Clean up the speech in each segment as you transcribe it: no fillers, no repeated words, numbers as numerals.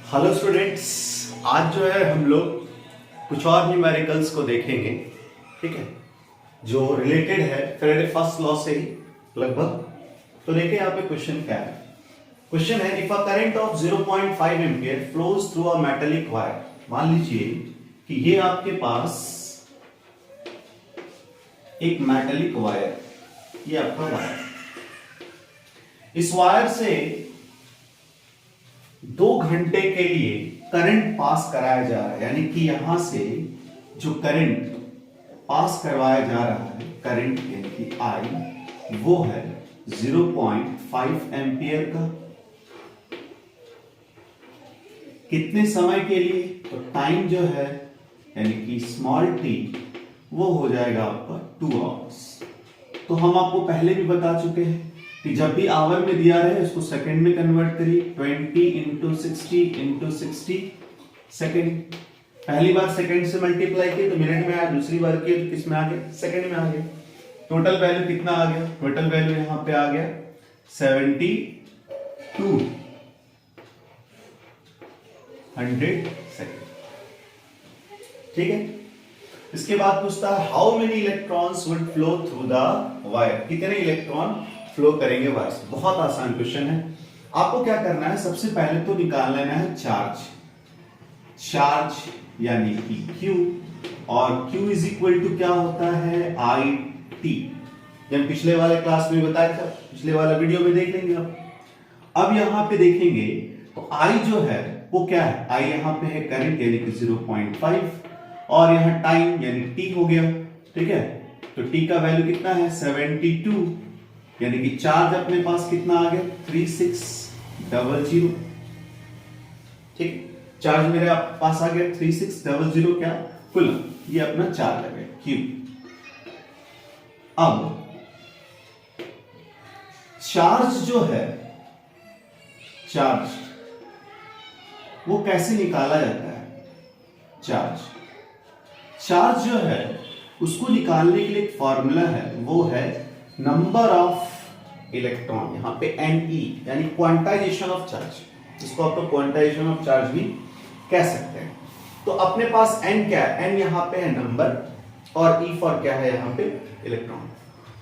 Hello students, आज जो है हम लोग कुछ और न्यूमेरिकल्स को देखेंगे। ठीक है, जो रिलेटेड है फेराडे फर्स्ट लॉ से ही लगभग। तो देखिए यहाँ पे क्वेश्चन क्या है। क्वेश्चन है if a current of 0.5 ampere flows through a metallic wire. मान लीजिए कि ये आपके पास एक मेटालिक वायर, ये आपका वायर, इस वायर से 2 घंटे के लिए करंट पास कराया जा रहा है। यानी कि यहां से जो करंट पास करवाया जा रहा है, करंट यानी कि आई, वो है 0.5 एम्पियर का। कितने समय के लिए? तो टाइम जो है यानी कि स्मॉल टी, वो हो जाएगा आपका 2 आवर्स। तो हम आपको पहले भी बता चुके हैं कि जब भी आवर में दिया रहे उसको सेकंड में कन्वर्ट करिए। 20 इंटू 60 सेकंड। पहली बार सेकंड से मल्टीप्लाई किए तो मिनट में आया, दूसरी बार किए तो किस में आ गया? सेकंड में आ गया। टोटल वैल्यू कितना आ गया? टोटल वैल्यू यहां पे आ गया 72 100 सेकंड। ठीक है, इसके बाद पूछता है how many electrons would flow through the wire. कितने इलेक्ट्रॉन फ्लो करेंगे वायर से? बहुत आसान क्वेश्चन है। आपको क्या करना है, सबसे पहले तो निकाल लेना है चार्ज यानी कि Q, और Q इज इक्वल टू क्या होता है? I T. जब पिछले वाले क्लास में बताया था, पिछले वाला वीडियो में देख लेंगे आप। अब यहां पे देखेंगे तो I जो है वो क्या है? I यहां पे है करंट यानी कि 0.5, और यहां टाइम यानी T हो गया। ठीक है, तो T का वैल्यू कितना है? 72, यानी कि चार्ज अपने पास कितना आ गया? 3600। ठीक, चार्ज मेरे पास आ गया 3600 क्या? कूलम। ये अपना चार्ज आ गया Q। अब चार्ज जो है, चार्ज वो कैसे निकाला जाता है? चार्ज जो है उसको निकालने के लिए एक फॉर्मूला है, वो है नंबर ऑफ इलेक्ट्रॉन। यहां पे Ne यानी क्वांटाइजेशन ऑफ चार्ज, इसको आप लोग क्वांटाइजेशन ऑफ चार्ज भी कह सकते हैं। तो अपने पास N क्या है? N यहां पे है नंबर, और E फॉर क्या है? यहां पे इलेक्ट्रॉन।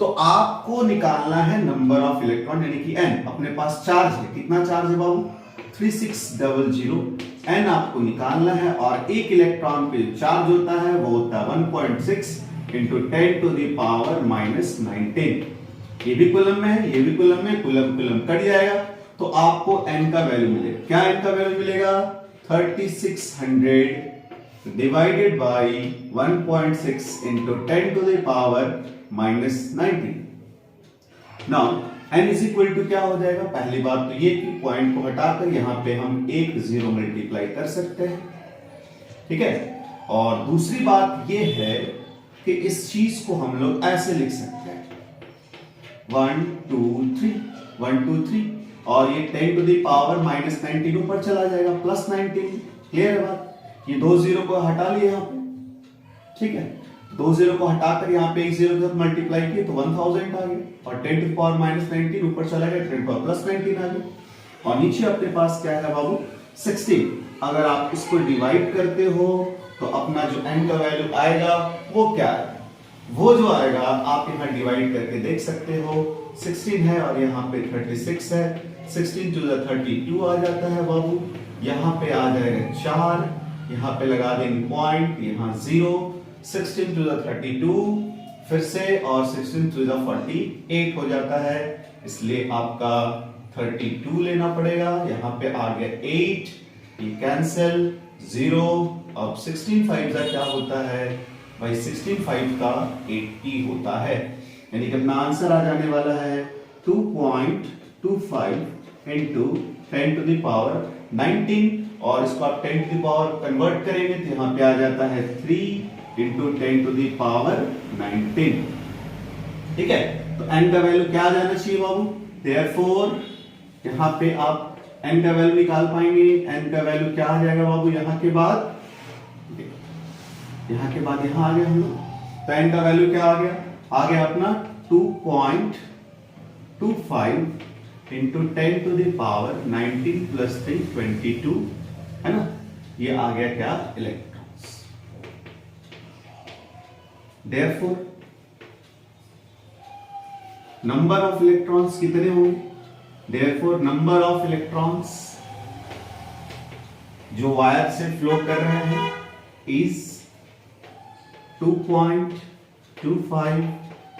तो आपको निकालना है नंबर ऑफ इलेक्ट्रॉन यानी कि N। अपने पास चार्ज है, कितना चार्ज है बाबू? 3600। N आपको निकालना है, और एक इलेक्ट्रॉन पे चार्ज होता है वो होता है 1.6 इंटू 10 टू द पावर -19। ये भी कूलम में है, ये भी कूलम में, कूलम कट जाएगा तो आपको N का वैल्यू मिलेगा। क्या N का वैल्यू मिलेगा? 3600 divided by 1.6 into 10 to the power -19। Now N is equal to क्या हो जाएगा? पहली बात तो ये कि पॉइंट को हटाकर यहां पे हम एक 0 मल्टीप्लाई कर सकते हैं। ठीक है, और दूसरी बात ये है कि इस चीज को हम लोग ऐसे लिख सकते हैं 1 2 3, और ये 10 टू द पावर -19 ऊपर चला जाएगा, +19। क्लियर है बात? ये 2 0 को हटा लिए यहां पे। ठीक है, 2 0 को हटाकर यहां पे एक 0 के साथ मल्टीप्लाई किए तो 1000 आ गया, और 10 टू द पावर -19 ऊपर चला गया, 10 टू द पावर +19 आ गया, और नीचे अपने पास क्या है बाबू? 16। अगर आप इसको डिवाइड करते हो तो अपना जो N का वैल्यू आएगा वो क्या है? वो जो आएगा आप यहां डिवाइड करके देख सकते हो। 16 है और यहां पे 36 है, 16 टू द 32 आ जाता है बाबू। यहां पे आ जाएगा 4, यहां पे लगा देंगे पॉइंट, यहां 0, 16 टू द 32 फिर से, और 16 टू द 48 हो जाता है। इसलिए आपका 32 लेना पड़ेगा। यहां पे आ गया 8, ये कैंसिल, 0। अब 16 5 का क्या होता है भाई? 16 5 का 80 होता है, यानी कि अपना आंसर आ जाने वाला है 2.25 इंटू 10 टू द पावर 19, और इसको आप 10 टू द पावर कन्वर्ट करेंगे तो यहां पे आ जाता है 3 इंटू 10 टू द पावर 19। ठीक है, तो N का वैल्यू क्या आ जाना चाहिए बाबू? देयरफॉर यहां पे आप N का वैल्यू निकाल पाएंगे। N का वैल्यू क्या आ जाएगा बाबू? यहां के बाद यहां आ गया हम लोग, तो N का वैल्यू क्या आ गया? आ गया अपना 2.25 इंटू 10 टू द पावर 19 + 3 22, है ना। ये आ गया क्या, electrons. Therefore number of electrons कितने होंगे, देयरफॉर नंबर ऑफ इलेक्ट्रॉन्स जो वायर से फ्लो कर रहे हैं is 2.25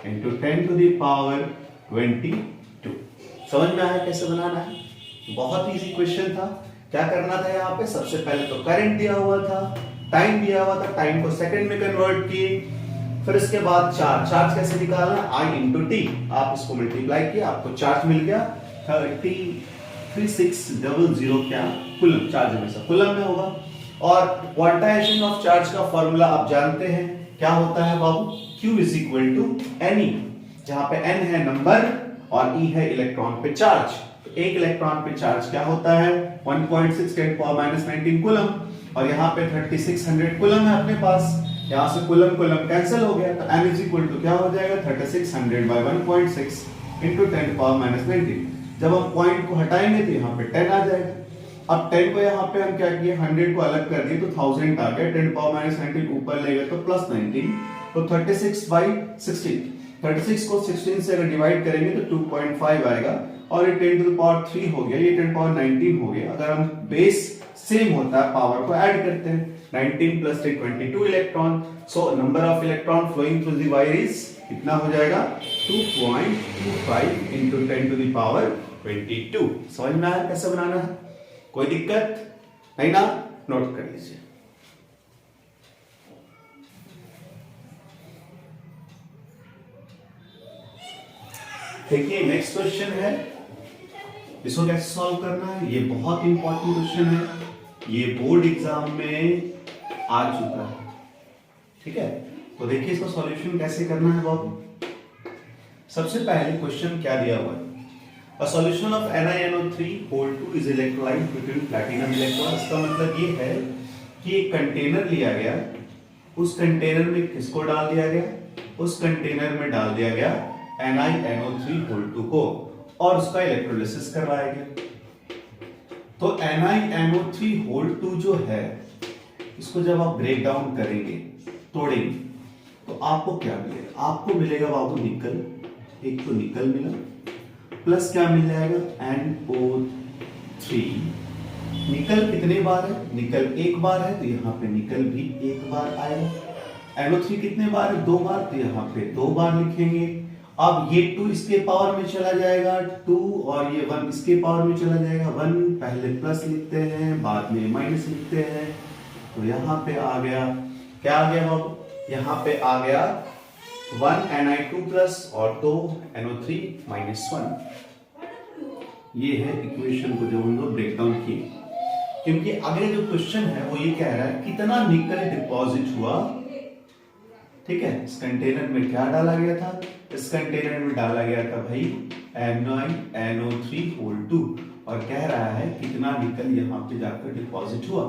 into 10 to the power 22। समझ में आया कैसे बनाना है, बहुत इजी क्वेश्चन था। क्या करना था यहाँ पे, सबसे पहले तो करंट दिया हुआ था, टाइम दिया हुआ था, टाइम को सेकंड में कन्वर्ट किए, फिर इसके बाद चार्ज कैसे निकालना, I इंटू टी, आप इसको मल्टीप्लाई किए, आपको चार्ज मिल गया 3600 क्या कूलम, चार्ज हमेशा कूलम में होगा। और क्वांटाइजेशन ऑफ चार्ज का फॉर्मूला आप जानते हैं, क्या होता है बाबू, Q is equal to Ne, जहां पे N है नंबर और E है इलेक्ट्रॉन पे चार्ज। तो एक इलेक्ट्रॉन पे चार्ज क्या होता है, 1.6 10 पावर माइनस 19 कूलम, और यहाँ पे 3600 कूलम है अपने पास, यहाँ से कूलम कूलम कैंसिल हो गया, तो n इज इक्वल टू क्या हो जाएगा, 3600 बाय 1.6 इंटू 10 पावर माइनस 19। जब हम पॉइंट को हटाएंगे तो यहाँ पे 10 आ जाएगा। अब 10 को यहाँ पे हम क्या किए, 100 को अलग कर दिए तो 1000 आ गया, 10 पावर माइनस 19 ऊपर ले गए तो प्लस 19, तो 36 बाई 16, 36 को 16 से अगर डिवाइड करेंगे तो 2.5 आएगा, और ये 10 टू द पावर 3 हो गया, ये 10 पावर 19 हो गया। अगर हम बेस सेम होता है, पावर को ऐड करते हैं, 19 plus 3 22 electron, so number of electron flowing through the wire is कितना हो जाएगा, 2.25 इंटू 10 टू द पावर 22। समझ में आया कैसे बनाना है, कोई दिक्कत नहीं ना, नोट कर लीजिए। देखिए नेक्स्ट क्वेश्चन है, इसको कैसे सॉल्व करना है, ये बहुत इंपॉर्टेंट क्वेश्चन है, ये बोर्ड एग्जाम में आ चुका है, ठीक है। तो देखिए इसका सॉल्यूशन कैसे करना है बाबू। सबसे पहले क्वेश्चन क्या दिया हुआ है, A solution of NiNO3 is electrolyte between platinum electron। इसका मतलब ये है कि एक कंटेनर लिया गया, उस कंटेनर में किसको डाल दिया गया, उस कंटेनर में डाल दिया गया NiNO3 को, और उसका इलेक्ट्रोलिसिस करवाया गया। तो NiNO3 जो है, इसको जब आप ब्रेक डाउन करेंगे, तोड़ेंगे, तो आपको क्या मिलेगा, आपको मिलेगा बाबू निकल, एक तो निकल मिला, प्लस क्या मिल जाएगा NO3। निकल कितने बार है, निकल एक बार है, तो यहाँ पे निकल भी एक बार आएगा। NO3 कितने बार है, 2 बार, तो यहाँ पे 2 बार लिखेंगे। अब ये 2 इसके पावर में चला जाएगा 2, और ये 1 इसके पावर में चला जाएगा 1, पहले प्लस लिखते हैं बाद में माइनस लिखते हैं, तो यहाँ पे आ गया, क्या आ गया बाबू, यहाँ पे आ गया 1 Ni2 प्लस और 2 NO3 माइनस 1। ये है इक्वेशन को जब हम लोग ब्रेक डाउन किए, क्योंकि अगले जो क्वेश्चन है वो ये कह रहा है कितना निकल डिपॉजिट हुआ, ठीक है। इस कंटेनर में क्या डाला गया था, इस कंटेनर में डाला गया था भाई NiNO3 और कह रहा है कितना निकल यहाँ पे जाकर डिपॉजिट हुआ,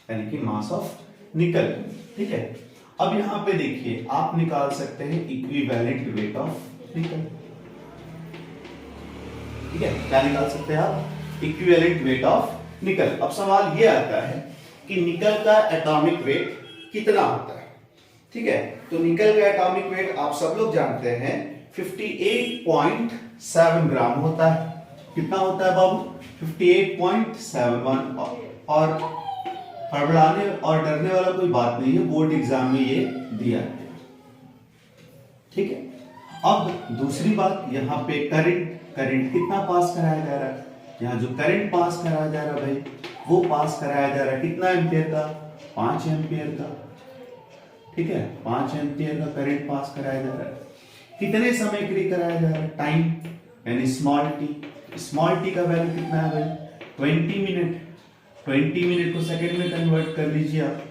यानी कि मास ऑफ निकल, ठीक है। अब यहाँ पे देखिए आप निकाल सकते हैं इक्विवेलेंट वेट ऑफ निकल, ठीक है, क्या निकाल सकते हैं आप, इक्विवेलेंट वेट ऑफ निकल। अब सवाल ये आता है कि निकल का एटॉमिक वेट कितना होता है, ठीक है। तो निकल का एटॉमिक वेट आप सब लोग जानते हैं 58.7 ग्राम होता है। कितना होता है बाबू, 58.71। और हड़बड़ाने और डरने वाला कोई बात नहीं है, बोर्ड एग्जाम में ये दिया है, ठीक है। अब दूसरी बात, यहाँ पे करंट कितना पास कराया जा रहा है, यहाँ जो करंट पास कराया जा रहा है भाई, वो पास कराया जा रहा है कितना एम्पियर का, 5 एम्पियर का, ठीक है। 5 एम्पियर का करंट पास कराया जा रहा है। कितने समय के लिए कराया जा रहा है, टाइम, यानी स्मॉल टी का वैल्यू कितना है भाई, 20 मिनट। 20 मिनट को सेकंड में कन्वर्ट कर लीजिए आप,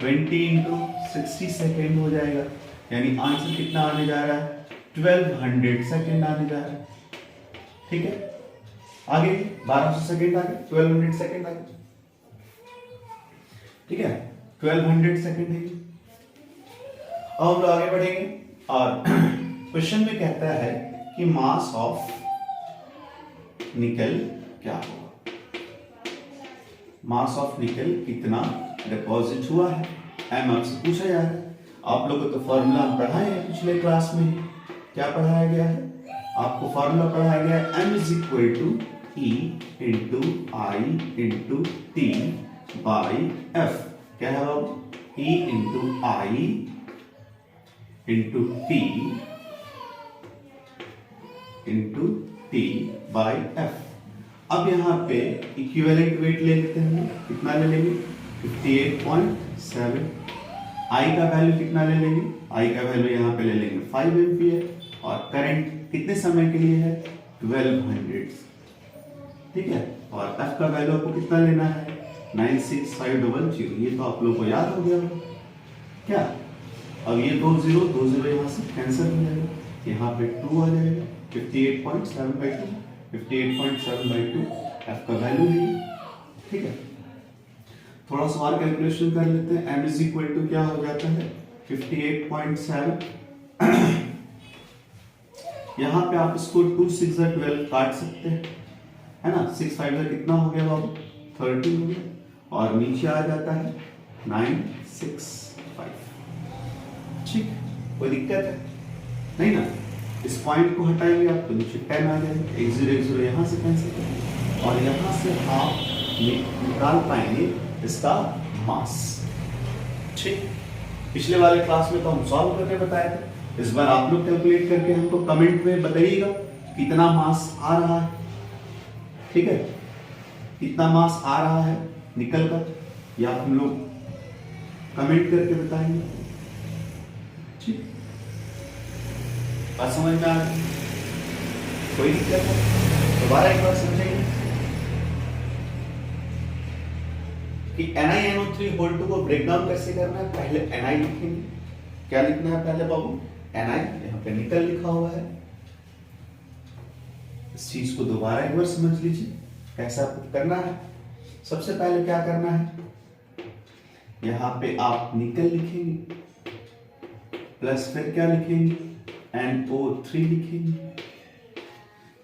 20 इंटू 60 सेकेंड हो जाएगा, यानी आंसर कितना आने जा रहा है, 1200 सेकेंड आने जा रहा है, ठीक है। आगे 1200 सेकेंड आगे, 1200 सेकेंड आगे, ठीक है, 1200 सेकेंड है। अब हम लोग आगे बढ़ेंगे और क्वेश्चन में कहता है कि मास ऑफ निकल क्या होगा। मास ऑफ निकल कितना डिपॉजिट हुआ है, एम आपसे पूछा जा रहा है। आप लोगों को तो फॉर्मूला हम पढ़ाए हैं पिछले क्लास में। क्या पढ़ाया गया है? आपको फॉर्मूला पढ़ाया गया है m is equal to E into I into t by F. क्या है बाबू? E into I into t by F. अब यहाँ पे इक्विवेलेंट वेट ले लेते हैं। कितना ले लेंगे? 58.7। आई का वैल्यू कितना ले लेंगे? आई का वैल्यू यहाँ पे ले लेंगे 5 एम्पियर और करंट कितने समय के लिए है? 1200। ठीक है। और एफ का वैल्यू आपको कितना लेना है? 96500। ये तो आप लोग को याद हो गया होगा क्या? अब ये 2 0 यहाँ से कैंसिल हो जाएगा, यहाँ पे 2 आ जाएगा। 58.7/2 एफ का वैल्यू है। ठीक है। थोड़ा सा और कैलकुलेशन कर लेते हैं। एम इज इक्वल टू क्या हो जाता है? 58.7। यहाँ पे आप इसको 2 6 12 काट सकते हैं, है ना। 6 5 कितना हो गया बाबू? 30 हो गया। और नीचे आ जाता है 965। ठीक, कोई दिक्कत है नहीं ना। इस पॉइंट को हटाएंगे आप तो नीचे 10 आ जाएगा। 1 0 यहाँ से कैंसिल करेंगे और यहाँ से आप निकाल पाएंगे इसका मास। ठीक, पिछले वाले क्लास में तो हम सॉल्व करके बताए थे। इस बार आप लोग कैलकुलेट करके हमको कमेंट में बताइएगा कितना मास आ रहा है। ठीक है, कितना मास आ रहा है निकल कर, या हम लोग कमेंट करके बताएंगे। ठीक, बात समझ में आ गई? कोई दिक्कत है? दोबारा एक बार समझेंगे कि NiNO3 को ब्रेक डाउन कैसे करना है। पहले Ni लिखेंगे। क्या लिखना है पहले बाबू? Ni, यहाँ पे निकल लिखा हुआ है। इस चीज को दोबारा एक बार समझ लीजिए कैसा करना है। सबसे पहले क्या करना है? यहाँ पे आप निकल लिखेंगे प्लस फिर क्या लिखेंगे? NO3 लिखेंगे।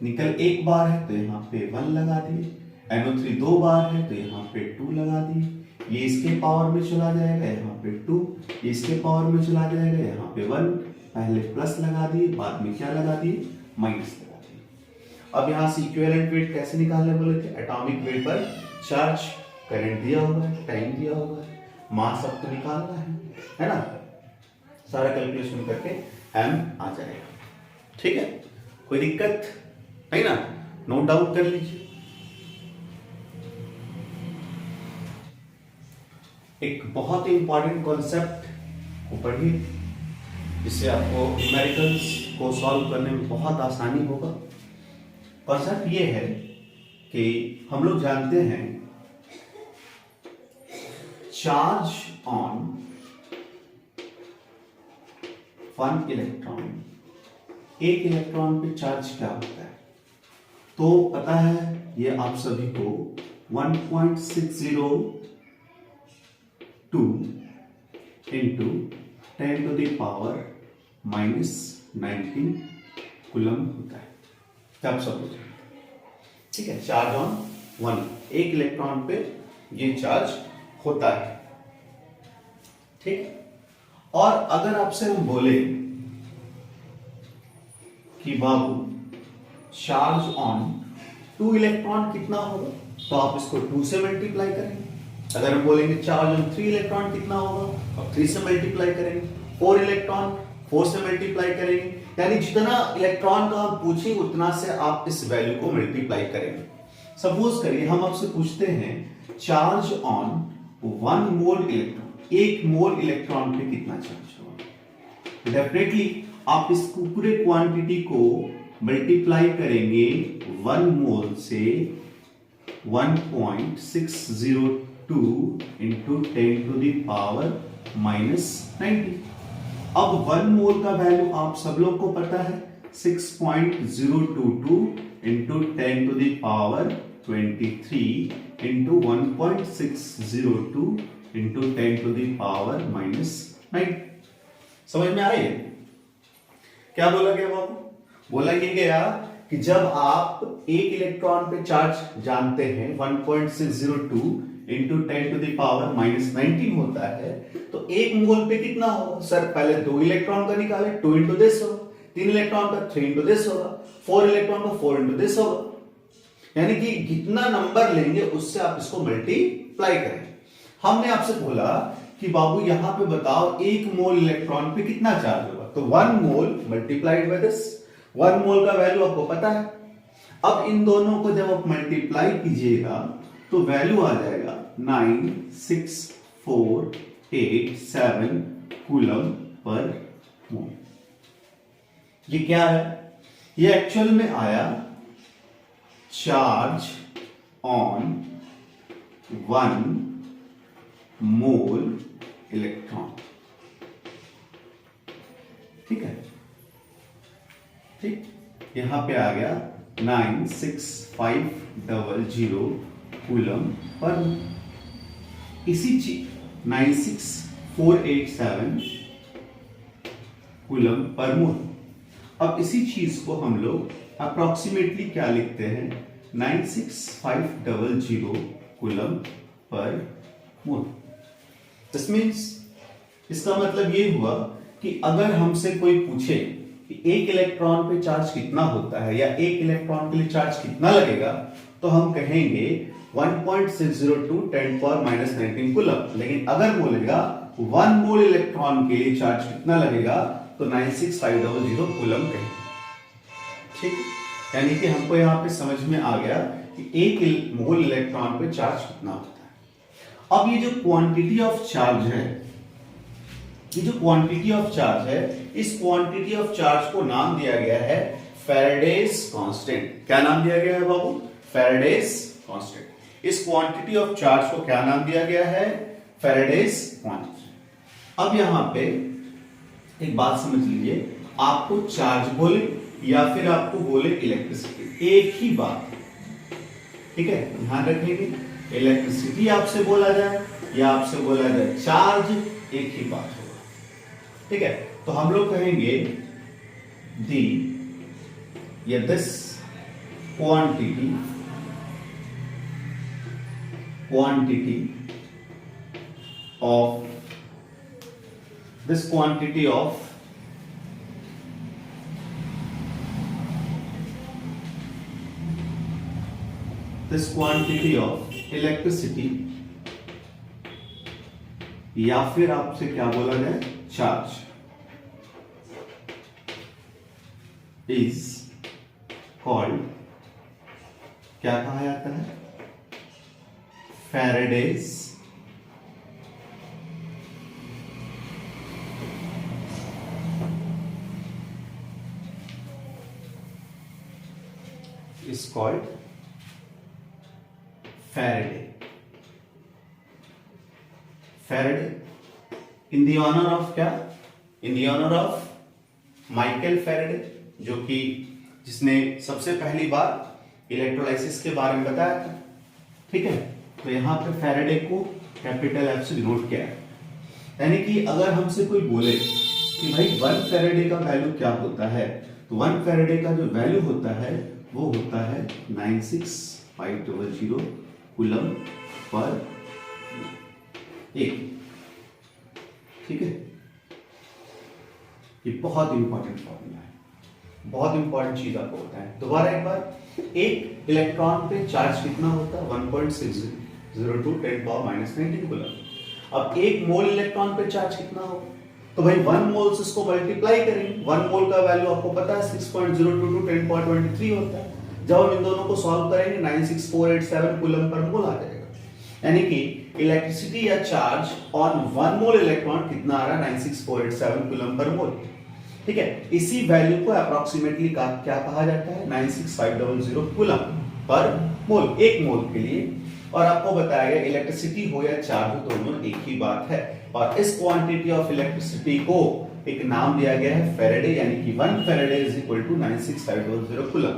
निकल एक बार है तो यहाँ पे 1 लगा दिए। NO3 2 बार है तो यहाँ पे 2 लगा दिए। ये इसके पावर में चला जाएगा, यहाँ पे 2। ये इसके पावर में चला जाएगा, यहाँ पे 1। पहले प्लस लगा दिए, बाद में क्या लगा दिए? माइनस लगा दिए। अब यहाँ से इक्विवेलेंट वेट कैसे निकालने बोले थे? एटॉमिक वेट पर चार्ज, करंट दिया हुआ है, टाइम दिया हुआ है, मास अब तो निकालना है ना। सारा कैलकुलेशन करके एम आ जाएगा। ठीक है, कोई दिक्कत नहीं ना। नोट डाउन कर लीजिए। एक बहुत ही इंपॉर्टेंट कॉन्सेप्ट को पढ़िए, जिससे आपको न्यूमेरिकल्स को सॉल्व करने में बहुत आसानी होगा। कॉन्सेप्ट ये है कि हम लोग जानते हैं चार्ज ऑन 1 इलेक्ट्रॉन, एक इलेक्ट्रॉन पे चार्ज क्या होता है? तो पता है ये आप सभी को 1.602 इंटू 10⁻⁻⁹ कूलम होता है। क्या आप सब लोग? ठीक है, चार्ज ऑन 1, एक इलेक्ट्रॉन पे ये चार्ज होता है। ठीक, और अगर आपसे हम बोले कि बाबू चार्ज ऑन 2 इलेक्ट्रॉन कितना होगा, तो आप इसको 2 से मल्टीप्लाई करेंगे। अगर हम बोलेंगे चार्ज ऑन 3 इलेक्ट्रॉन कितना होगा, आप 3 से मल्टीप्लाई करेंगे। 4 इलेक्ट्रॉन 4 से मल्टीप्लाई करेंगे। यानी जितना इलेक्ट्रॉन का हम पूछेंगे उतना से आप इस वैल्यू को मल्टीप्लाई करेंगे। सपोज करिए हम आपसे पूछते हैं charge on 1 mole electron, 1 mole electron पे कितना चार्ज होगा। डेफिनेटली आप इस पूरे क्वांटिटी को मल्टीप्लाई करेंगे 1 मोल से 1.602 इंटू 10⁻⁻90। अब 1 मोल का वैल्यू आप सब लोग को पता है 6.022 इंटू 10⁻23 इंटू 1.602 इंटू 10⁻⁻90। समझ में आ रही है? क्या बोला गया बाबू? बोला ये गया कि जब आप एक इलेक्ट्रॉन पे चार्ज जानते हैं 1.602 into 10 to the power minus 19 होता है, तो एक मोल पे कितना होगा सर? पहले 2 इलेक्ट्रॉन का निकाले, 2 इंटू दिस होगा, 3 इलेक्ट्रॉन का 3 इंटू दिस होगा, 4 इलेक्ट्रॉन का 4 इंटू दिस होगा। यानी कि जितना नंबर लेंगे उससे आप इसको मल्टीप्लाई करें। हमने आपसे बोला कि बाबू यहां पे बताओ एक मोल इलेक्ट्रॉन पे कितना चार्ज होगा, तो 1 मोल मल्टीप्लाइड बाय दिस, 1 मोल का वैल्यू आपको पता है। अब इन दोनों को जब आप मल्टीप्लाई कीजिएगा तो वैल्यू आ जाएगा 96487 कूलम पर मोल। ये क्या है? ये एक्चुअल में आया चार्ज ऑन 1 मोल इलेक्ट्रॉन। ठीक है, ठीक, यहां पे आ गया 96500 कूलम पर। इसी चीज 96487 कूलम पर मोल। अब इसी चीज को हम लोग अप्रोक्सीमेटली क्या लिखते हैं? 96500 coulomb per mole. This means, इसका मतलब ये हुआ कि अगर हमसे कोई पूछे कि एक इलेक्ट्रॉन पे चार्ज कितना होता है या एक इलेक्ट्रॉन के लिए चार्ज कितना लगेगा, तो हम कहेंगे 1.602 10⁻⁻19 कूलम। लेकिन अगर बोलेगा 1 मोल इलेक्ट्रॉन के लिए चार्ज कितना लगेगा, तो 96500 कूलम कहेंगे। ठीक, यानी कि हमको यहां पे समझ में आ गया कि एक मोल इलेक्ट्रॉन पे चार्ज कितना होता है। अब ये जो क्वांटिटी ऑफ चार्ज है, ये जो क्वांटिटी ऑफ चार्ज है, इस क्वांटिटी ऑफ चार्ज को नाम दिया गया है फैराडेज कांस्टेंट। क्या नाम दिया गया है बाबू? Faraday's constant. इस क्वांटिटी ऑफ चार्ज को क्या नाम दिया गया है? Faraday's quantity. अब यहां पे एक बात समझ लीजिए, आपको चार्ज बोले या फिर आपको बोले इलेक्ट्रिसिटी, एक ही बात। ठीक है, ध्यान रखेंगे, इलेक्ट्रिसिटी आपसे बोला जाए या आपसे बोला जाए चार्ज, एक ही बात होगा। ठीक है, तो हम लोग कहेंगे दी या this quantity of this quantity of electricity, या फिर आपसे क्या बोला जाए, चार्ज, is called, क्या कहा जाता है? Faraday's is called Faraday. Faraday in the honor of क्या? In the honor of Michael Faraday, जो कि जिसने सबसे पहली बार इलेक्ट्रोलाइसिस के बारे में बताया था। ठीक है, तो यहां पे फैराडे को कैपिटल एफ से डिनोट किया है। यानी कि अगर हमसे कोई बोले कि भाई 1 फैराडे का वैल्यू क्या होता है, तो 1 फैराडे का जो वैल्यू होता है वो होता है 96500 कूलम पर एक। ठीक है, ये बहुत इंपॉर्टेंट फॉर्मूला है, बहुत इंपॉर्टेंट चीज आपको होता है। दोबारा एक बार, एक इलेक्ट्रॉन पे चार्ज कितना होता है? 1.602 10⁻⁻19 कूलम। अब एक मोल इलेक्ट्रॉन पे चार्ज कितना होगा? तो भाई 1 मोल से इसको मल्टीप्लाई करेंगे। 1 मोल का वैल्यू आपको पता है 6.022 10⁻23 होता है। जब हम इन दोनों को सॉल्व करेंगे 96487 कूलम पर मोल आ जाएगा। यानी कि इलेक्ट्रिसिटी या चार्ज ऑन 1 मोल इलेक्ट्रॉन कितना आ रहा है? 96487 कूलम पर मोल। ठीक है, इसी वैल्यू को अप्रोक्सीमेटली क्या कहा जाता है? 96500 कूलम पर मोल, एक मोल के लिए। और आपको बताया गया इलेक्ट्रिसिटी हो या चार्ज हो, दोनों एक ही बात है। और इस क्वांटिटी ऑफ इलेक्ट्रिसिटी को एक नाम दिया गया है फैराडे, यानी कि 1 Faraday is equal to 96500 coulomb.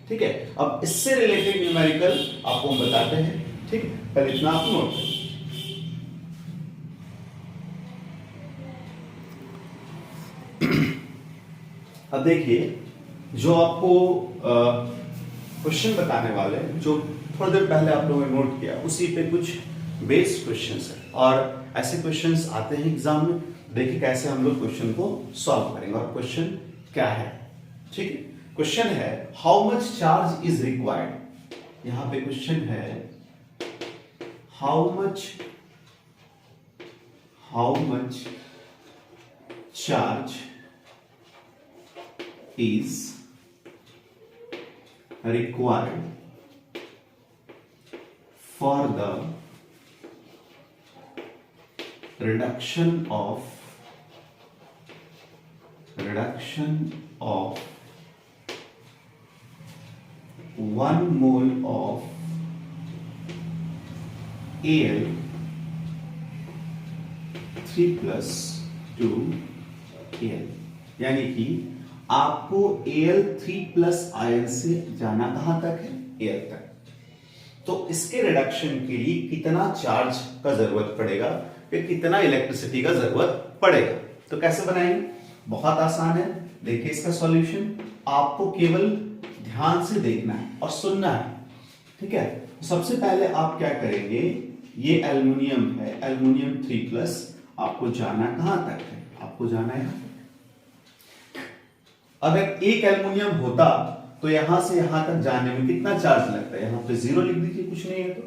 ठीक है, अब इससे रिलेटेड न्यूमेरिकल आपको हम बताते हैं। ठीक है, पहले इतना आप नोट करें। अब देखिए, जो आपको क्वेश्चन बताने वाले, जो थोड़ी देर पहले आप लोगों ने नोट किया, उसी पे कुछ बेस्ड क्वेश्चंस है और ऐसे क्वेश्चंस आते हैं एग्जाम में। देखिए कैसे हम लोग क्वेश्चन को सॉल्व करेंगे और क्वेश्चन क्या है। ठीक है, क्वेश्चन है how much charge is required. यहां पे क्वेश्चन है how much charge is required for the reduction of 1 mole of Al 3 plus 2 Al। यानी कि आपको Al3 प्लस आयन से जाना कहां तक है, Al तक। तो इसके रिडक्शन के लिए कितना चार्ज का जरूरत पड़ेगा, फिर कितना इलेक्ट्रिसिटी का जरूरत पड़ेगा। तो कैसे बनाएंगे, बहुत आसान है। देखिए इसका सॉल्यूशन आपको केवल ध्यान से देखना है और सुनना है। ठीक है, सबसे पहले आप क्या करेंगे, ये एल्युमिनियम है, एल्युमिनियम 3 प्लस, आपको जाना कहां तक है, आपको जाना है। अगर एक एल्युमिनियम होता तो यहां से यहां तक जाने में कितना चार्ज लगता है, यहां पे 0 लिख दीजिए, कुछ नहीं है। तो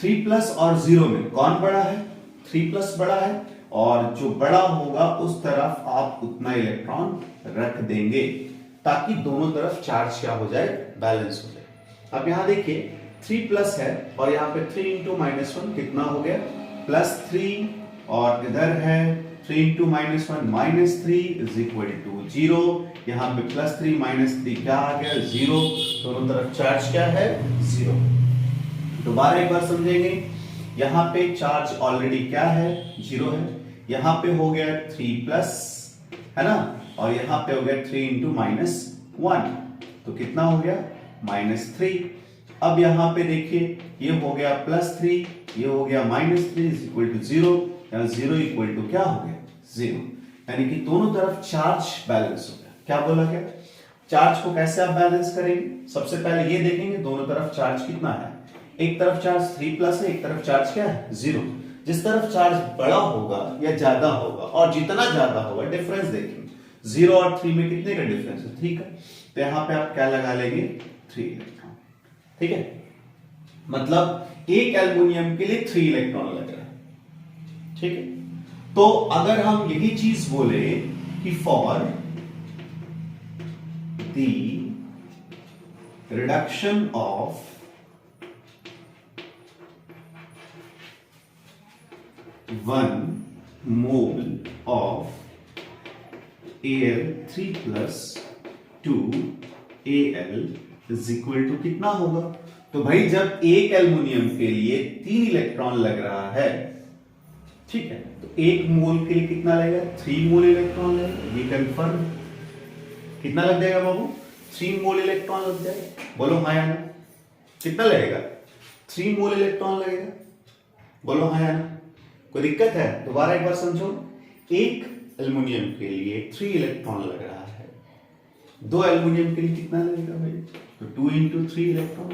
3 प्लस और 0 में कौन बड़ा है, 3 प्लस बड़ा है, और जो बड़ा होगा उस तरफ आप उतना इलेक्ट्रॉन रख देंगे ताकि दोनों तरफ चार्ज क्या हो जाए, बैलेंस हो जाए। अब यहां देखिए 3 प्लस है और यहां पे 3 इंटू -1 कितना हो गया, +3, और इधर है 3 इंटू -1 -3 इज इक्वल टू 0। यहां पे +3 -3 क्या आ गया, 0। दोनों तरफ चार्ज क्या है, 0। दोबारा एक बार समझेंगे, यहां पे चार्ज ऑलरेडी क्या है, 0 है। यहां पे हो गया 3 प्लस, है ना, और यहां पे हो गया 3 इंटू -1, तो कितना हो गया, -3। अब यहां पे देखिए ये हो गया +3, ये हो गया -3 इज इक्वल टू 0। यहां 0 इक्वल टू क्या हो गया, 0। यानी कि दोनों तरफ चार्ज बैलेंस हो गया। क्या बोला गया, चार्ज को कैसे आप बैलेंस करेंगे, सबसे पहले ये देखेंगे दोनों तरफ चार्ज कितना है। एक तरफ चार्ज 3 प्लस है, एक तरफ चार्ज क्या है, 0। जिस तरफ चार्ज बड़ा होगा या ज्यादा होगा, और जितना ज्यादा होगा डिफरेंस देखेंगे, 0 और 3 में कितने का डिफरेंस है, 3 का। तो यहां पे आप क्या लगा लेंगे, 3 इलेक्ट्रॉन। ठीक है, मतलब एक एल्युमिनियम के लिए 3 इलेक्ट्रॉन लग रहा है। ठीक है, तो अगर हम यही चीज बोले कि for the reduction of 1 mole of Al3 plus 2 Al is equal to कितना होगा। तो भाई जब एक एल्युमिनियम के लिए 3 इलेक्ट्रॉन लग रहा है, ठीक है, तो एक मोल के लिए कितना लगेगा, 3 मोल इलेक्ट्रॉन लगेगा। ये कंफर्म, कितना लग जाएगा बाबू, 3 मोल इलेक्ट्रॉन लग जाएगा। बोलो हाँ या ना, कितना लगेगा, 3 मोल इलेक्ट्रॉन लगेगा। बोलो हाँ या ना, कोई दिक्कत है, दोबारा एक बार समझो। एक एल्युमिनियम के लिए 3 इलेक्ट्रॉन लग रहा है, 2 एल्युमिनियम के लिए कितना लगेगा भाई, तो 2 इंटू 3 इलेक्ट्रॉन,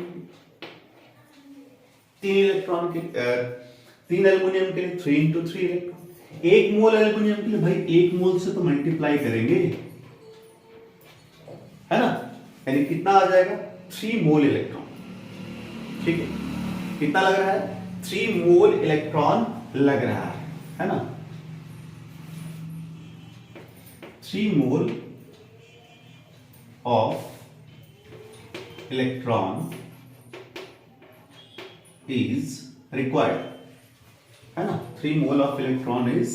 3 इलेक्ट्रॉन के 3 एल्युमिनियम के लिए 3 इंटू 3 इलेक्ट्रॉन। एक मोल एल्युमिनियम के लिए भाई एक मोल से तो मल्टीप्लाई करेंगे, है ना, यानी कितना आ जाएगा, 3 मोल इलेक्ट्रॉन। ठीक है, कितना लग रहा है, 3 मोल इलेक्ट्रॉन लग रहा है ना। 3 mole of electron is required, है ना, 3 mole of electron is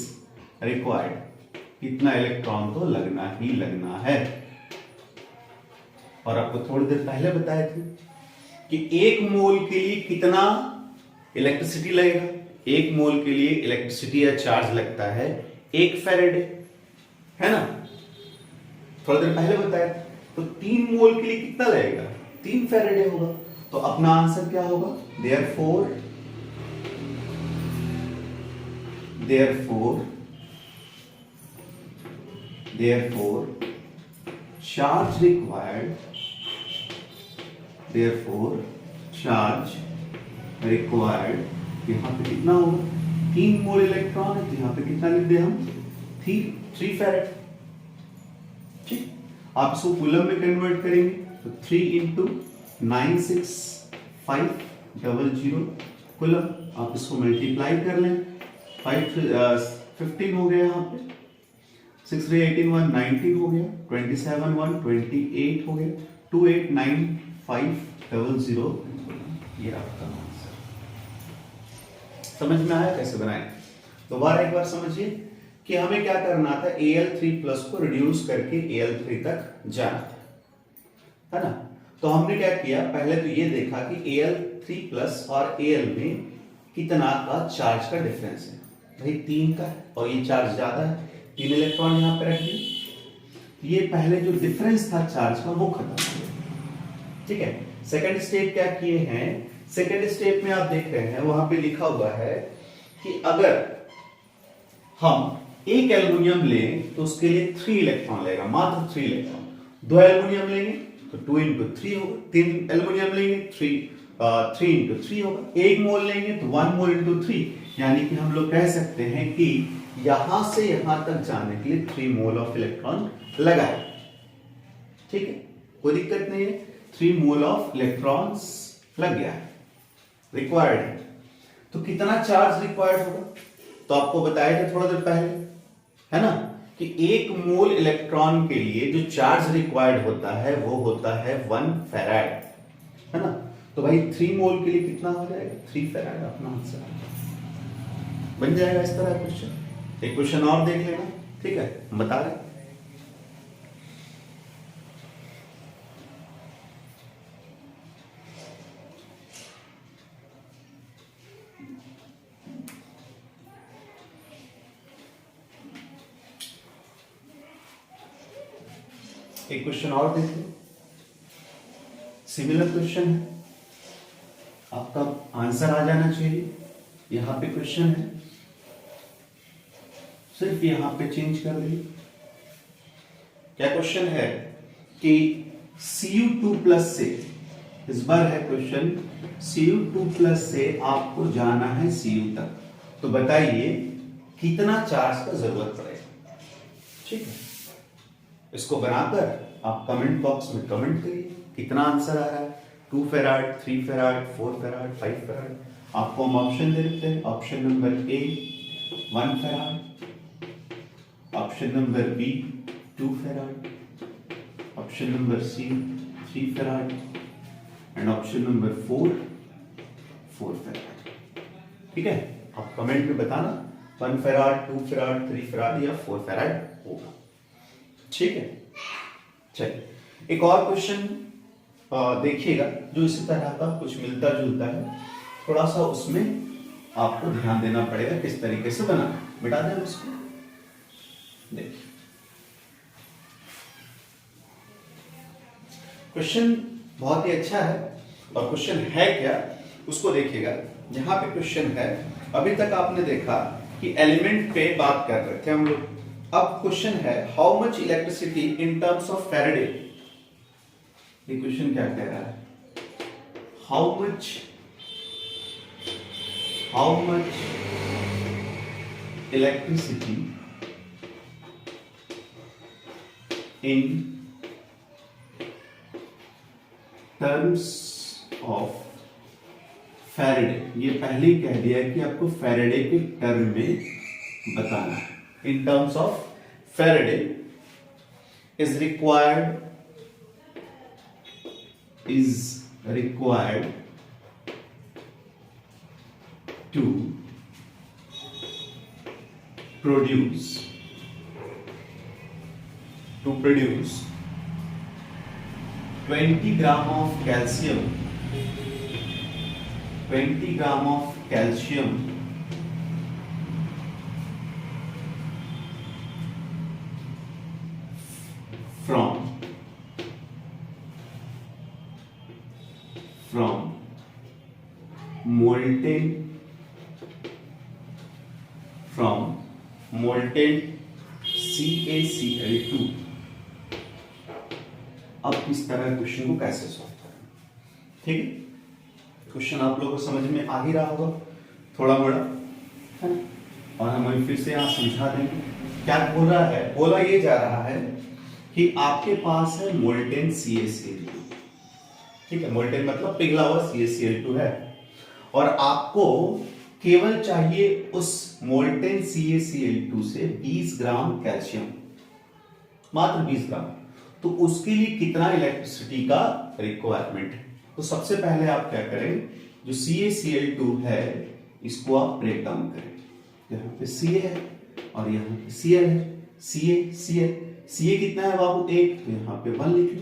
required. इतना इलेक्ट्रॉन तो लगना ही लगना है। और आपको थोड़ी देर पहले बताए थे कि 1 मोल के लिए कितना इलेक्ट्रिसिटी लगेगा। 1 मोल के लिए इलेक्ट्रिसिटी या चार्ज लगता है 1 फैराडे, है ना, थोड़ी देर पहले बताया। तो 3 मोल के लिए कितना लगेगा, 3 फैराडे होगा। तो अपना आंसर क्या होगा, therefore charge required यहाँ पे कितना होगा, 3 मोल इलेक्ट्रॉन है, तो यहाँ पे कितना लिख दे हम, 3 फैराड। ठीक, आप इसको कूलम में कन्वर्ट करेंगे तो 3 इंटू 96500 कूलम। आप इसको मल्टीप्लाई कर लें, 15 हो गया, यहाँ पे 6 3 18 1 19 हो गया, 27 1 28 हो गया, 2895000। ये आपका आंसर। समझ में आया कैसे बनाए? दोबारा एक बार समझिए कि हमें क्या करना था, Al3+ को रिड्यूस करके Al3 तक जाना था, है ना। तो हमने क्या किया, पहले तो ये देखा कि Al3+ और Al में कितना का चार्ज का डिफरेंस है। भाई 3 का है और ये चार्ज ज्यादा है, 3 इलेक्ट्रॉन यहाँ पे रख दिए, ये पहले जो डिफरेंस था चार्ज का वो खत्म हो गया। ठीक है, सेकंड स्टेप क्या किए हैं, सेकंड स्टेप में आप देख रहे हैं वहां पे लिखा हुआ है कि अगर हम एक एल्युमिनियम लें तो उसके लिए 3 इलेक्ट्रॉन लेगा, मात्र 3 इलेक्ट्रॉन। 2 एल्युमिनियम लेंगे तो 2 इंटू 3 होगा, 3 एल्युमिनियम लेंगे 3 इंटू 3 होगा, 1 मोल लेंगे तो 1 मोल इंटू 3, यानी कि हम लोग कह सकते हैं कि यहां से यहां तक जाने के लिए 3 मोल ऑफ इलेक्ट्रॉन लगा है। ठीक है, कोई दिक्कत नहीं है, 3 मोल ऑफ इलेक्ट्रॉन्स लग गया है, रिक्वायर्ड है। तो कितना चार्ज रिक्वायर्ड होगा, तो आपको बताया था थोड़ा देर पहले, है ना, कि 1 मोल इलेक्ट्रॉन के लिए जो चार्ज रिक्वायर्ड होता है वो होता है 1 फैराड, है ना। तो भाई 3 मोल के लिए कितना हो जाएगा, 3 फैराड अपना आंसर बन जाएगा। इस तरह क्वेश्चन, एक क्वेश्चन और देख लेना, ठीक है, हम बता रहे हैं। एक क्वेश्चन और देख लो, सिमिलर क्वेश्चन है, आपका आंसर आ जाना चाहिए। यहां पे क्वेश्चन है, सिर्फ यहां पे चेंज कर देंगे। क्या क्वेश्चन है कि Cu2+ से, इस बार है क्वेश्चन Cu2+ से आपको जाना है Cu तक, तो बताइए कितना चार्ज का जरूरत पड़ेगा। ठीक है, इसको बनाकर आप कमेंट बॉक्स में कमेंट करिए कितना आंसर आ रहा है, 2 फैराड, 3 फैराड, 4 फैराड, 5 फैराड। आपको हम ऑप्शन दे देते हैं, option number A 1 farad, option number B 2 farad, option number C 3 farad and option number 4 farad. ठीक है, आप कमेंट में बताना 1 फैराड, 2 फैराड, 3 फैराड या 4 फैराड होगा। ठीक है, चलिए एक और क्वेश्चन देखिएगा जो इसी तरह का कुछ मिलता जुलता है, थोड़ा सा उसमें आपको ध्यान देना पड़ेगा किस तरीके से बनाना। मिटा दें इसको, देखिए क्वेश्चन बहुत ही अच्छा है, और क्वेश्चन है क्या उसको देखिएगा। यहां पे क्वेश्चन है, अभी तक आपने देखा कि एलिमेंट पे बात कर रहे थे हम लोग, अब क्वेश्चन है how much electricity in terms of Faraday. ये क्वेश्चन क्या कह रहा है, how much electricity in terms of Faraday. ये पहले ही कह दिया कि आपको फैराडे के टर्म में बताना है। In terms of Faraday is required to produce 20 gram of calcium, 20 gram of calcium from molten CaCl2। अब इस तरह क्वेश्चन को कैसे सॉल्व करें, ठीक है। क्वेश्चन आप लोगों को समझ में आ ही रहा होगा, थोड़ा मोड़ा है ना। और हम फिर से यहाँ समझा देंगे क्या बोल रहा है। बोला ये जा रहा है कि आपके पास है मोल्टेन CaCl2, ठीक है, मोल्टेन मतलब पिघला हुआ CaCl2 है, और आपको केवल चाहिए उस मोल्टेन CaCl2 से 20 ग्राम कैल्शियम, मात्र 20 ग्राम। तो उसके लिए कितना इलेक्ट्रिसिटी का रिक्वायरमेंट है। तो सबसे पहले आप क्या करें, जो CaCl2 है इसको आप ब्रेक डाउन करें। यहाँ पे Ca है और यहाँ पे Cl है, Ca कितना है बाबू 1, तो यहाँ पे 1 लिख लो।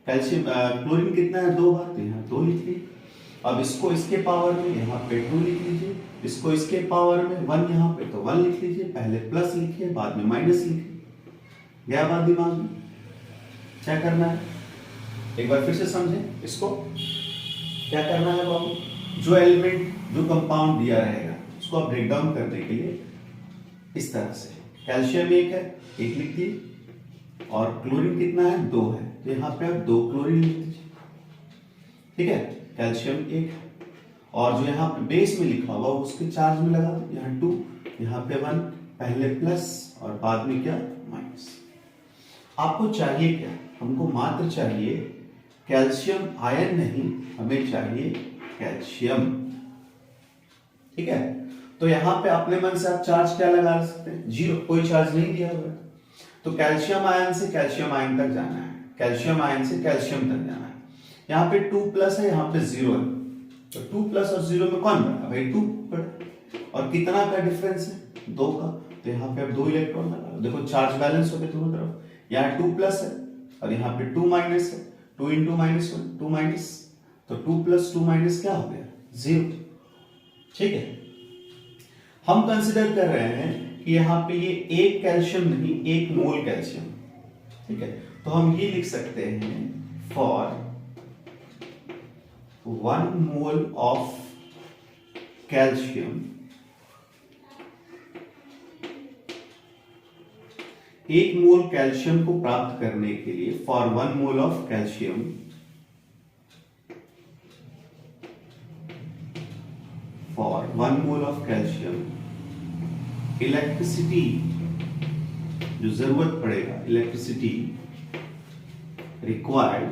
कैल्शियम क्लोरीन कितना है 2 बार, तो यहाँ 2 लिख लीजिए। अब इसको इसके पावर में यहाँ पे 2 लिख लीजिए, इसको इसके पावर में 1 यहाँ पे, तो 1 लिख लीजिए। पहले प्लस लिखिए बाद में माइनस लिखिए। गया बात दिमाग में। क्या करना है एक बार फिर से समझें इसको। क्या करना है बाबू, जो एलिमेंट जो कंपाउंड दिया रहेगा उसको आप ब्रेक डाउन करने के लिए इस तरह से, कैल्शियम 1 है 1 लिख दिए, और क्लोरीन कितना है 2 है, तो यहाँ पे आप 2 क्लोरीन लिख दीजिए, ठीक है। कैल्शियम 1 है, और जो यहाँ पे बेस में लिखा हुआ उसके चार्ज में लगा, यहाँ 2 यहाँ पे 1, पहले प्लस और बाद में क्या माइनस। आपको चाहिए क्या, हमको मात्र चाहिए कैल्शियम आयन, नहीं हमें चाहिए कैल्शियम, ठीक है। तो यहाँ पे अपने मन से आप चार्ज क्या लगा सकते हैं, 0, कोई चार्ज नहीं दिया हुआ है। तो कैल्शियम आयन से कैल्शियम आयन तक जाना है, कैल्शियम आयन से कैल्शियम तक जाना है। यहाँ पे 2 प्लस है, यहाँ पे 0 है, तो 2 प्लस और 0 में कौन बढ़ा भाई 2 बढ़ा। और कितना का डिफरेंस है 2 का, तो यहाँ पे अब 2 इलेक्ट्रॉन लगा, देखो चार्ज बैलेंस हो गए दोनों तरफ। यहाँ 2 प्लस है और यहाँ पे 2 माइनस है, 2 इंटू माइनस 1 2 माइनस, तो 2 प्लस 2 माइनस क्या हो गया 0, ठीक है। हम कंसिडर कर रहे हैं कि यहाँ पे ये 1 कैल्शियम नहीं 1 मोल कैल्शियम, ठीक है। तो हम ये लिख सकते हैं for 1 mole of calcium, 1 mole calcium को प्राप्त करने के लिए, for 1 mole of calcium, for 1 mole of calcium electricity जो जरूरत पड़ेगा, electricity required,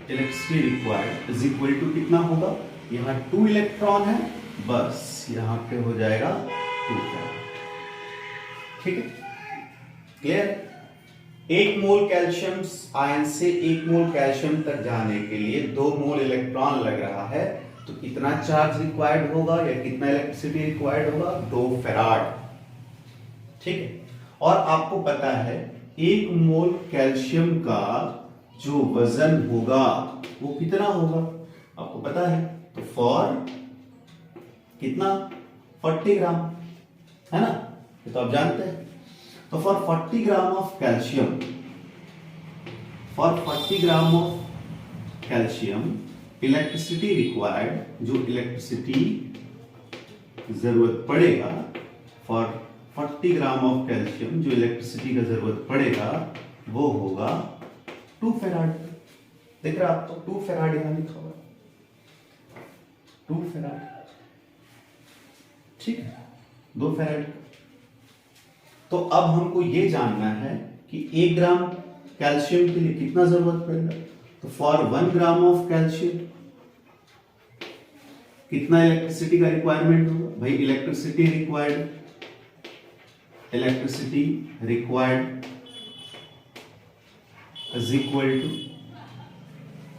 electricity required is equal to कितना होगा, यहां 2 इलेक्ट्रॉन है, बस यहां पे हो जाएगा 2 फैराड, ठीक है, क्लियर। 1 मोल कैल्शियम आयन से 1 मोल कैल्शियम तक जाने के लिए 2 मोल इलेक्ट्रॉन लग रहा है, तो कितना चार्ज रिक्वायर्ड होगा या कितना इलेक्ट्रिसिटी रिक्वायर्ड होगा 2 फैराड, ठीक है। और आपको पता है 1 मोल कैल्शियम का जो वजन होगा वो कितना होगा, आपको पता है। तो फॉर कितना 40 ग्राम है ना, ये तो आप जानते हैं। तो for 40 gram of calcium, for 40 gram of calcium electricity required, जो इलेक्ट्रिसिटी जरूरत पड़ेगा, फॉर 40 ग्राम ऑफ कैल्शियम जो इलेक्ट्रिसिटी का जरूरत पड़ेगा वो होगा 2 फैराड। देख रहे आप, तो 2 फैराड यहां लिखा हुआ, 2 फैराड, ठीक है, 2 फैराड। तो अब हमको ये जानना है कि 1 ग्राम कैल्शियम के लिए कितना जरूरत पड़ेगा। तो फॉर 1 ग्राम ऑफ कैल्शियम कितना इलेक्ट्रिसिटी का रिक्वायरमेंट होगा भाई, electricity required, electricity required is equal to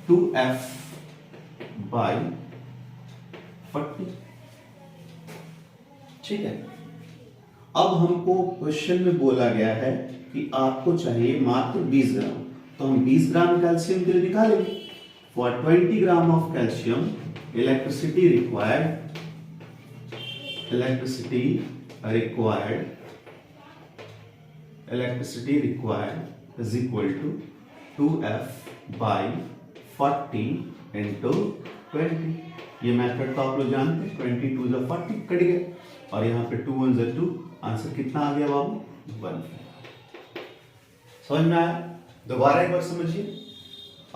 2F by 40, ठीक है। अब हमको क्वेश्चन में बोला गया है कि आपको चाहिए मात्र 20 ग्राम, तो हम 20 ग्राम कैल्शियम के लिए निकालेंगे। For 20 gram of calcium electricity required, electricity required, electricity required is equal to 2F by 40 into 20। ये मेथड तो आप लोग जानते हैं, 20 2 × 40 कट गया, और यहाँ पे 2 1 × 2, आंसर कितना आ गया बाबू 1। समझ में आया, दोबारा एक बार समझिए।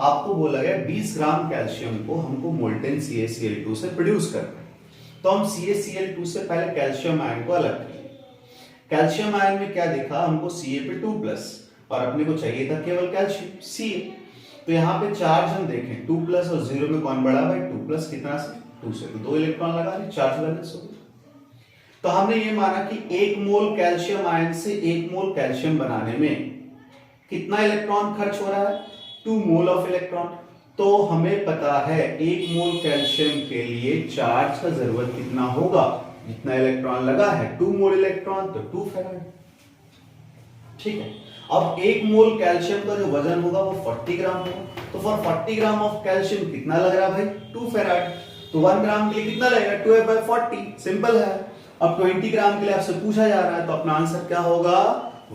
आपको बोला गया 20 ग्राम कैल्शियम को हमको मोल्टेन CaCl2 से प्रोड्यूस करना है। तो हम CaCl2 से पहले कैल्शियम आयन को अलग करें। कैल्शियम आयन में क्या देखा हमको Ca पे 2+ और अपने को चाहिए था केवल कैल्शियम Ca। तो यहाँ पे चार्ज हम देखें 2+ और 0 में कौन बड़ा भाई 2+ कितना से 2 से, तो 2 इलेक्ट्रॉन लगा रहे, चार्ज बैलेंस हो गया। तो हमने ये माना कि 1 मोल कैल्शियम आयन से 1 मोल कैल्शियम बनाने में कितना इलेक्ट्रॉन खर्च हो रहा है 2 मोल ऑफ इलेक्ट्रॉन। तो हमें पता है 1 मोल कैल्शियम के लिए चार्ज का जरूरत कितना होगा, जितना इलेक्ट्रॉन लगा है 2 मोल इलेक्ट्रॉन तो 2 फेराड। ठीक है, अब 1 मोल कैल्शियम का जो वजन होगा वो 40 ग्राम होगा। तो फॉर 40 ग्राम ऑफ कैल्शियम कितना लग रहा है भाई 2 फेराड। तो 1 ग्राम के लिए कितना लगेगा 2F/40, सिंपल है। अब 20 ग्राम के लिए आपसे पूछा जा रहा है तो अपना आंसर क्या होगा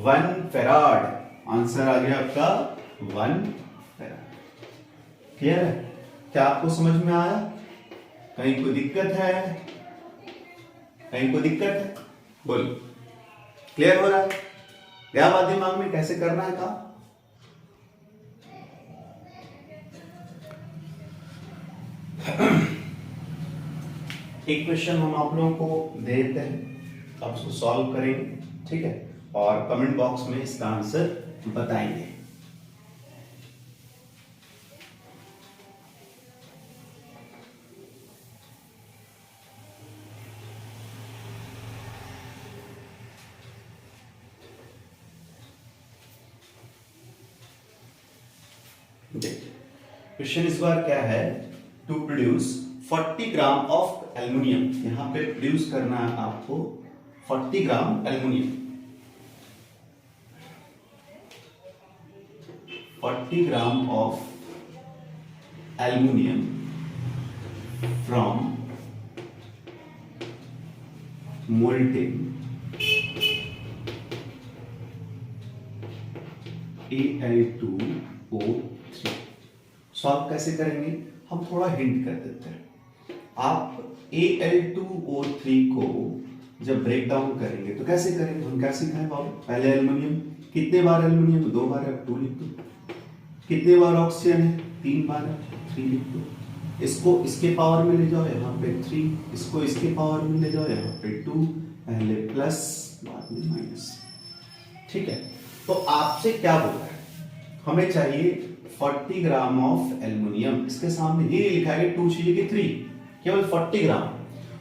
1 फेराड। आंसर आ गया आपका 1 फेराड। क्लियर है, क्या आपको समझ में आया, कहीं कोई दिक्कत है, कहीं कोई दिक्कत है, बोलो। क्लियर हो रहा है, क्या बात दिमाग में कैसे करना है काम। एक क्वेश्चन हम आप लोगों को दे देते हैं, अब उसको सॉल्व करेंगे, ठीक है, और कमेंट बॉक्स में इसका आंसर बताएंगे। क्वेश्चन इस बार क्या है, to produce 40 gram of aluminium. यहां पे प्रोड्यूस करना है आपको 40 gram aluminium, 40 gram of aluminium from molten Al2O3। Solve कैसे करेंगे, हम थोड़ा हिंट कर देते हैं। आप Al2O3 को जब ब्रेक डाउन करेंगे तो कैसे करेंगे, हम कैसे करें बाबू, पहले एल्युमिनियम, कितने बार एल्युमिनियम 2 बार है 2 लिख दो, कितने बार ऑक्सीजन है 3 बार है 3 लिख दो, इसको इसके पावर में ले जाओ यहाँ पे 3, इसको इसके पावर में ले जाओ यहाँ पे 2, पहले प्लस बाद में माइनस। ठीक है, तो आपसे क्या बोला है, हमें चाहिए 40 ग्राम ऑफ एल्युमिनियम, इसके सामने ये लिखा है 2 चाहिए कि 3, केवल 40 ग्राम,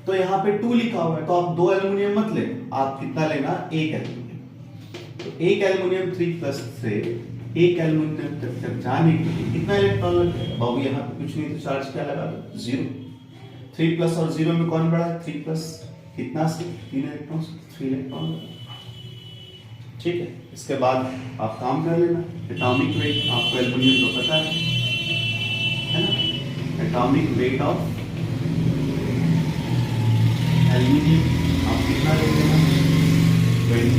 तो यहाँ पे 2 लिखा हुआ है, तो आप 2 एल्युमिनियम मत ले, आप कितना लेना 1 एल्युमिनियम। तो 1 एल्युमिनियम 3+ से 1 एल्युमिनियम तक जाने के लिए कितना इलेक्ट्रॉन लगेगा बाबू, यहाँ पे कुछ नहीं तो चार्ज क्या लगा दो 0। 3+ और 0 में कौन बड़ा है 3+, कितना से 3 इलेक्ट्रॉन, 3 इलेक्ट्रॉन। ठीक है, इसके बाद आप काम कर लेना, एटॉमिक वेट आपको एल्युमिनियम तो पता है ना, एटॉमिक वेट ऑफ एल्युमिनियम आप कितना ले लेना 20।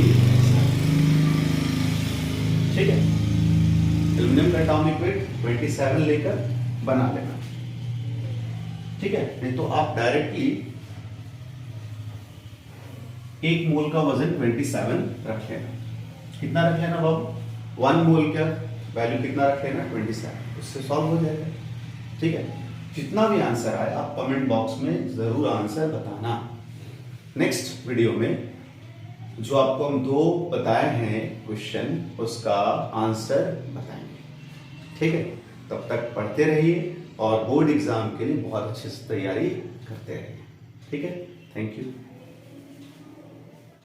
ठीक है, एल्युमिनियम का एटॉमिक वेट 27 लेकर बना लेना। ठीक है, नहीं तो आप डायरेक्टली 1 मोल का वजन 27 रख लेना। कितना रख लेना बाबू, 1 मोल का वैल्यू कितना रख लेना 27, उससे सॉल्व हो जाएगा। ठीक है, जितना भी आंसर आए आप कमेंट बॉक्स में जरूर आंसर बताना। नेक्स्ट वीडियो में जो आपको हम 2 बताए हैं क्वेश्चन, उसका आंसर बताएंगे। ठीक है, तब तक पढ़ते रहिए और बोर्ड एग्जाम के लिए बहुत अच्छे से तैयारी करते रहिए। ठीक है, थैंक यू।